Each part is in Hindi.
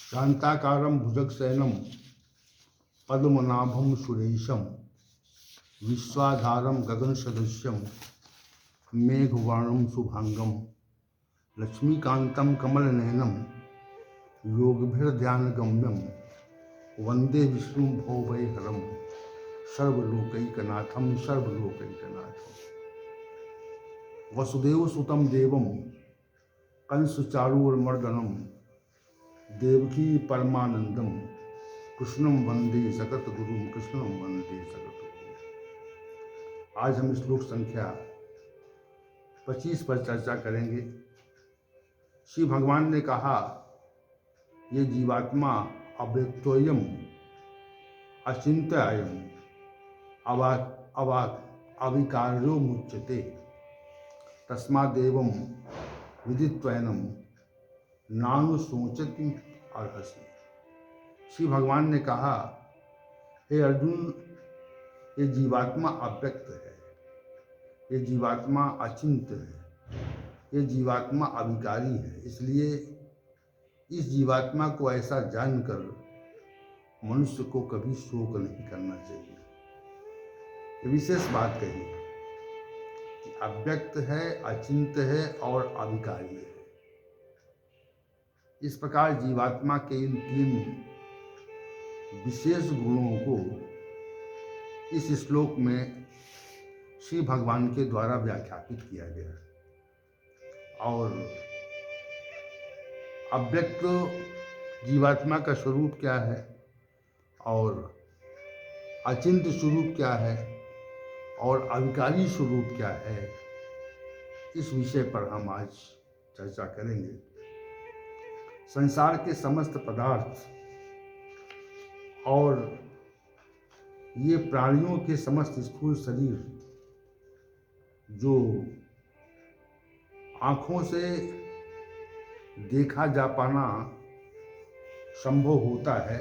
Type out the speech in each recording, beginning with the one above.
शांताकारं भुजगशयनं पद्मनाभं सुरेशं विश्वाधारं गगनसदृशं मेघवर्णं शुभांगं लक्ष्मीकान्तं कमलनयनं योगभिर्ध्यानगम्यं वंदे विष्णु भवभयहरं सर्वलोकैकनाथं वसुदेवसुतं देवं कंसचारूरमर्दनं देवकी परमानंदम कृष्णम वंदे जगतगुरुम कृष्णम वंदे जगतगुरुम। आज हम श्लोक संख्या 25 पर चर्चा करेंगे। श्री भगवान ने कहा, ये जीवात्मा अव्यक्तोयम अचिंत्योयम अविकार्यो मुच्यते तस्मादेवं विदित्वैनं नानुशोचति अर्हसि। श्री भगवान ने कहा, हे अर्जुन, ये जीवात्मा अव्यक्त है, ये जीवात्मा अचिंत्य है, ये जीवात्मा अविकारी है। इसलिए इस जीवात्मा को ऐसा जानकर मनुष्य को कभी शोक नहीं करना चाहिए। ये विशेष बात कही कि अव्यक्त है, अचिंत्य है और अविकारी है। इस प्रकार जीवात्मा के इन तीन विशेष गुणों को इस श्लोक में श्री भगवान के द्वारा व्याख्यापित किया गया। और अव्यक्त जीवात्मा का स्वरूप क्या है और अचिंत्य स्वरूप क्या है और अविकारी स्वरूप क्या है, इस विषय पर हम आज चर्चा करेंगे। संसार के समस्त पदार्थ और ये प्राणियों के समस्त स्थूल शरीर जो आँखों से देखा जा पाना संभव होता है,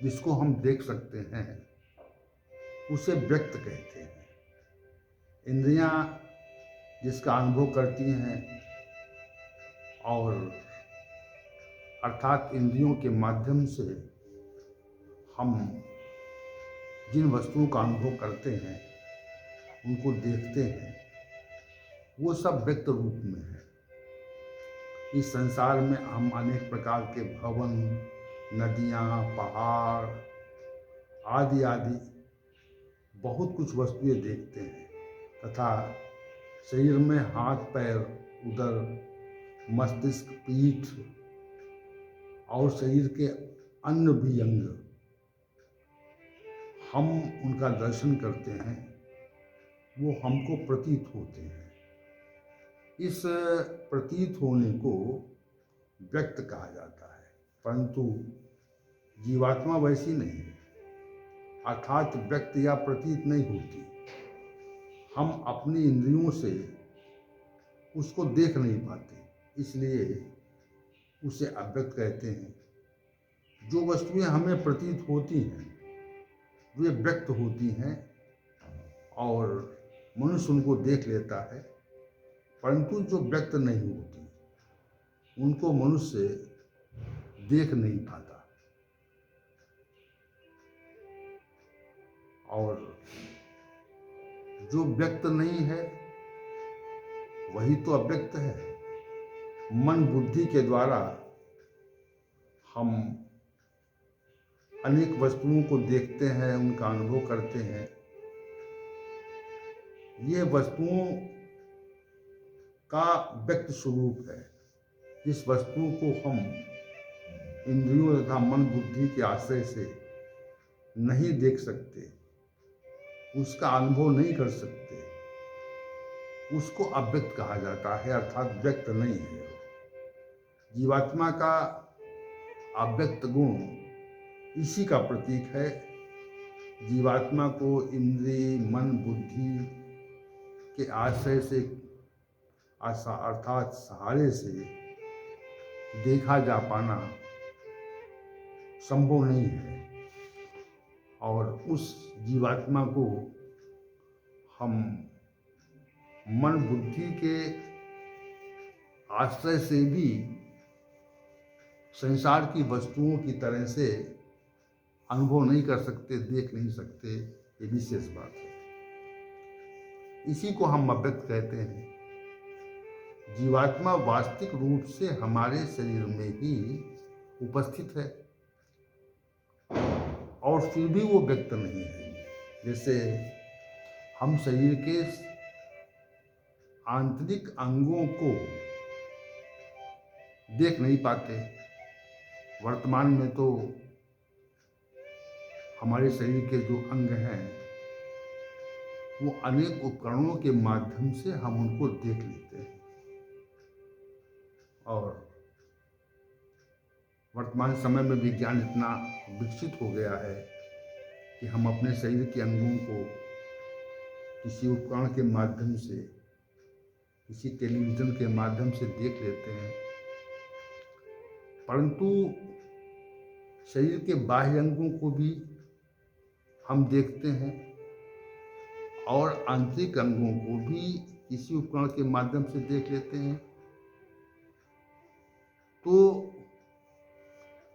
जिसको हम देख सकते हैं, उसे व्यक्त कहते हैं। इंद्रियां जिसका अनुभव करती हैं और अर्थात इंद्रियों के माध्यम से हम जिन वस्तुओं का अनुभव करते हैं, उनको देखते हैं, वो सब व्यक्त रूप में है। इस संसार में हम अनेक प्रकार के भवन, नदियाँ, पहाड़ आदि आदि बहुत कुछ वस्तुएं देखते हैं तथा शरीर में हाथ, पैर, उदर, मस्तिष्क, पीठ और शरीर के अन्य भी अंग हम उनका दर्शन करते हैं, वो हमको प्रतीत होते हैं। इस प्रतीत होने को व्यक्त कहा जाता है, परंतु जीवात्मा वैसी नहीं है, अर्थात व्यक्त या प्रतीत नहीं होती। हम अपनी इंद्रियों से उसको देख नहीं पाते, इसलिए उसे अव्यक्त कहते हैं। जो वस्तुएं हमें प्रतीत होती हैं वे व्यक्त होती हैं और मनुष्य उनको देख लेता है, परंतु जो व्यक्त नहीं होती उनको मनुष्य देख नहीं पाता। और जो व्यक्त नहीं है वही तो अव्यक्त है। मन बुद्धि के द्वारा हम अनेक वस्तुओं को देखते हैं, उनका अनुभव करते हैं। ये वस्तुओं का व्यक्त स्वरूप है। जिस वस्तु को हम इंद्रियों तथा मन बुद्धि के आश्रय से नहीं देख सकते, उसका अनुभव नहीं कर सकते, उसको अव्यक्त कहा जाता है, अर्थात व्यक्त नहीं है। जीवात्मा का अव्यक्त गुण इसी का प्रतीक है। जीवात्मा को इंद्रिय, मन, बुद्धि के आश्रय से अर्थात सहारे से देखा जा पाना संभव नहीं है। और उस जीवात्मा को हम मन बुद्धि के आश्रय से भी संसार की वस्तुओं की तरह से अनुभव नहीं कर सकते, देख नहीं सकते, ये विशेष बात है। इसी को हम अव्यक्त कहते हैं। जीवात्मा वास्तविक रूप से हमारे शरीर में ही उपस्थित है और फिर भी वो व्यक्त नहीं है। जैसे हम शरीर के आंतरिक अंगों को देख नहीं पाते। वर्तमान में तो हमारे शरीर के जो अंग हैं वो अनेक उपकरणों के माध्यम से हम उनको देख लेते हैं और वर्तमान समय में विज्ञान इतना विकसित हो गया है कि हम अपने शरीर के अंगों को किसी उपकरण के माध्यम से, किसी टेलीविज़न के माध्यम से देख लेते हैं। परंतु शरीर के बाह्य अंगों को भी हम देखते हैं और आंतरिक अंगों को भी किसी उपकरण के माध्यम से देख लेते हैं। तो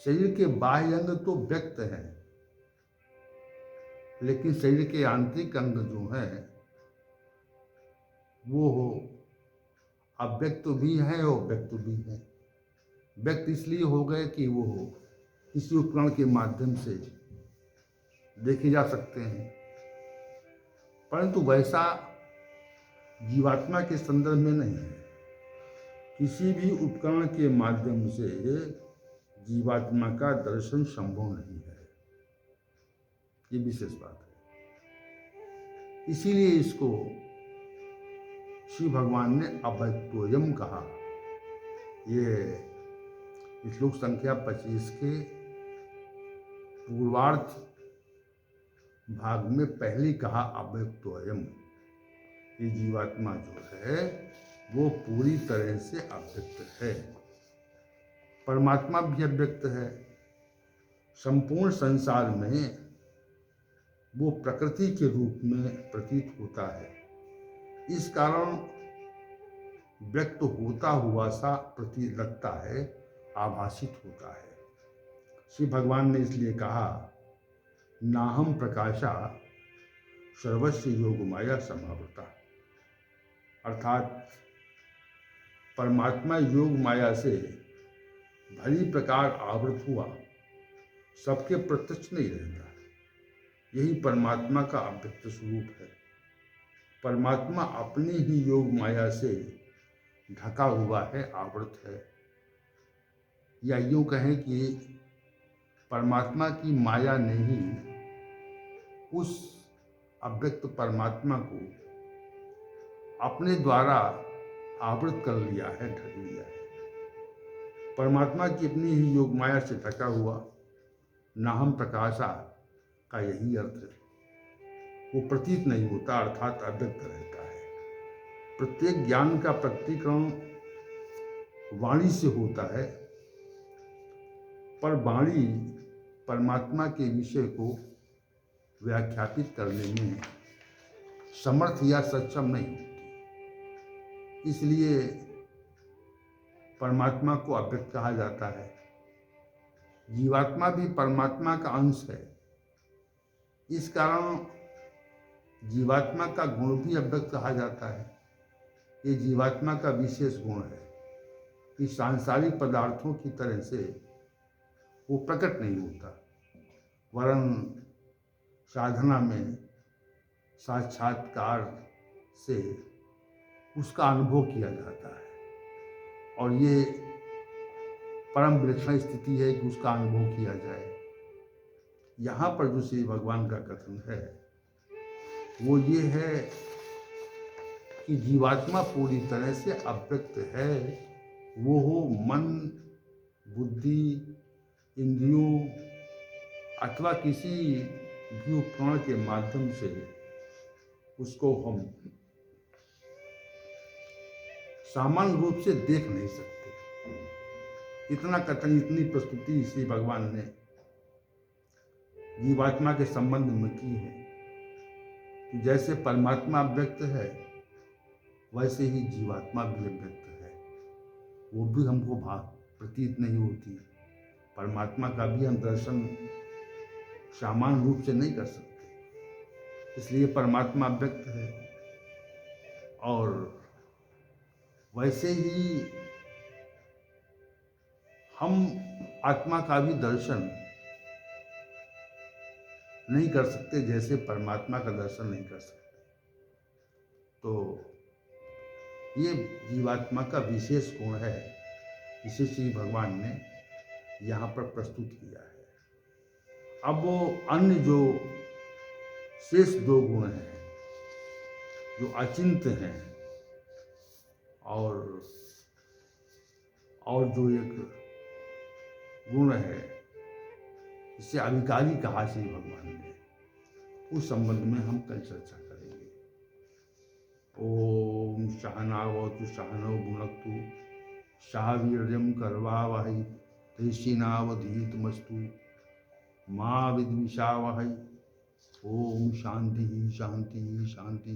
शरीर के बाह्य अंग तो व्यक्त हैं, लेकिन शरीर के आंतरिक अंग जो हैं वो अव्यक्त भी हैं और व्यक्त भी हैं। व्यक्त इसलिए हो गए कि वो किसी उपकरण के माध्यम से देखे जा सकते हैं, परंतु वैसा जीवात्मा के संदर्भ में नहीं है। किसी भी उपकरण के माध्यम से जीवात्मा का दर्शन संभव नहीं है, ये विशेष बात है। इसीलिए इसको श्री भगवान ने अव्यक्तोयम कहा। ये श्लोक संख्या 25 के पूर्वार्ध भाग में पहले कहा अव्यक्तोयम। ये जीवात्मा जो है वो पूरी तरह से अव्यक्त है। परमात्मा भी अव्यक्त है। संपूर्ण संसार में वो प्रकृति के रूप में प्रतीत होता है। इस कारण व्यक्त होता हुआ सा प्रतीत लगता है, आभासित होता है। श्री भगवान ने इसलिए कहा नाहम प्रकाशा सर्वस्व योग माया समावृता, अर्थात परमात्मा योग माया से भली प्रकार आवृत हुआ, सबके प्रत्यक्ष नहीं रहता। यही परमात्मा का अव्यक्त स्वरूप है। परमात्मा अपनी ही योग माया से ढका हुआ है, आवृत है। या यूं कहें कि परमात्मा की माया ने ही उस अव्यक्त परमात्मा को अपने द्वारा आवृत कर लिया है, ढक लिया है। परमात्मा की अपनी ही योग माया से ढका हुआ नाहम प्रकाशा का यही अर्थ है। वो प्रतीत नहीं होता, अर्थात अव्यक्त रहता है। प्रत्येक ज्ञान का प्रकटीकरण वाणी से होता है, पर वाणी परमात्मा के विषय को व्याख्यापित करने में समर्थ या सक्षम नहीं होती। इसलिए परमात्मा को अव्यक्त कहा जाता है। जीवात्मा भी परमात्मा का अंश है। इस कारण जीवात्मा का गुण भी अव्यक्त कहा जाता है। ये जीवात्मा का विशेष गुण है कि सांसारिक पदार्थों की तरह से वो प्रकट नहीं होता, वरन साधना में साक्षात्कार से उसका अनुभव किया जाता है। और ये परम विलक्षण स्थिति है कि उसका अनुभव किया जाए। यहाँ पर जो श्री भगवान का कथन है वो ये है कि जीवात्मा पूरी तरह से अव्यक्त है। वो हो मन, बुद्धि, इंद्रियों अथवा किसी भी उपकरण के माध्यम से उसको हम सामान्य रूप से देख नहीं सकते। इतना कथन, इतनी प्रस्तुति श्री भगवान ने जीवात्मा के संबंध में की है कि जैसे परमात्मा अव्यक्त है वैसे ही जीवात्मा भी अव्यक्त है। वो भी हमको प्रतीत नहीं होती, परमात्मा का भी हम दर्शन सामान्य रूप से नहीं कर सकते, इसलिए परमात्मा व्यक्त है। और वैसे ही हम आत्मा का भी दर्शन नहीं कर सकते जैसे परमात्मा का दर्शन नहीं कर सकते। तो ये जीवात्मा का विशेष गुण है, जिसे श्री भगवान ने यहाँ पर प्रस्तुत किया है। अब वो अन्य जो शेष दो गुण हैं, जो अचिंत्य हैं, और जो एक गुण है जिसे अविकारी कहा श्री भगवान ने, उस संबंध में हम कल चर्चा करेंगे। ओम सहनावतु सहनौ भुनक्तु सह वीर्यं करवावहै तेजस्विनावधीतमस्तु मा विद्विषावहै। ओम शांति शांति शांति।